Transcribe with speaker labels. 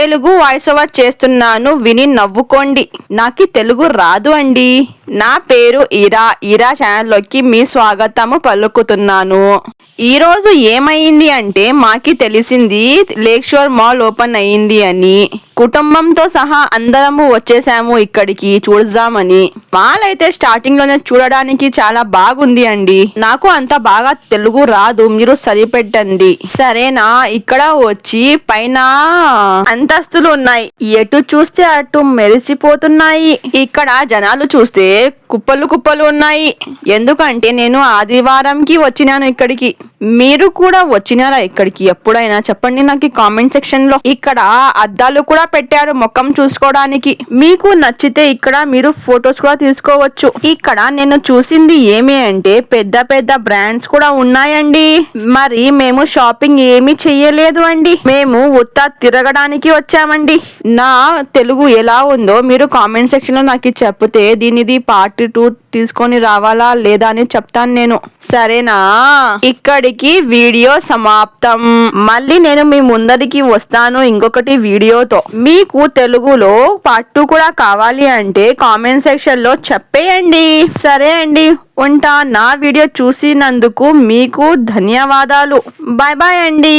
Speaker 1: Telugu voice over చేస్తున్నాను, విని నవ్వుకోండి. నాకు తెలుగు రాదు అండి. నా పేరు ఈరా ఛానల్లోకి మీ స్వాగతము పలుకుతున్నాను. ఈ రోజు ఏమైంది అంటే మాకి తెలిసింది లేక్ షోర్ మాల్ ఓపెన్ అయ్యింది అని. కుటుంబంతో సహా అందరము వచ్చేసాము ఇక్కడికి చూద్దామని. మాల్ అయితే స్టార్టింగ్ లోనే చూడడానికి చాలా బాగుంది అండి. నాకు అంత బాగా తెలుగు రాదు, మీరు సరిపెట్టండి సరేనా. ఇక్కడ వచ్చి పైన అంతస్తులు ఉన్నాయి, ఎటు చూస్తే అటు మెరిసిపోతున్నాయి. ఇక్కడ జనాలు చూస్తే కుప్పలు కుప్పలు ఉన్నాయి. ఎందుకంటే నేను ఆదివారంకి వచ్చినాను ఇక్కడికి. మీరు కూడా వచ్చినారా ఇక్కడికి ఎప్పుడైనా? చెప్పండి నాకు కామెంట్ సెక్షన్ లో. ఇక్కడ అద్దాలు కూడా పెట్టారు ముఖం చూసుకోవడానికి. మీకు నచ్చితే ఇక్కడ మీరు ఫొటోస్ కూడా తీసుకోవచ్చు. ఇక్కడ నేను చూసింది ఏమి అంటే పెద్ద పెద్ద బ్రాండ్స్ కూడా ఉన్నాయండి. మరి మేము షాపింగ్ ఏమీ చెయ్యలేదు అండి, మేము ఉత్తా తిరగడానికి వచ్చామండి. నా తెలుగు ఎలా ఉందో మీరు కామెంట్ సెక్షన్ లో నాకు చెప్తే దీనిది పార్ట్ 2 తీసుకొని రావాలా లేదా అని చెప్తాను నేను, సరేనా. ఇక్కడికి వీడియో సమాప్తం. మళ్ళీ నేను మీ ముందరికి వస్తాను ఇంకొకటి వీడియోతో. మీకు తెలుగులో పార్ట్ 2 కూడా కావాలి అంటే కామెంట్ సెక్షన్ లో చెప్పేయండి. సరే అండి, ఉంటా. నా వీడియో చూసినందుకు మీకు ధన్యవాదాలు. బాయ్ బాయ్ అండి.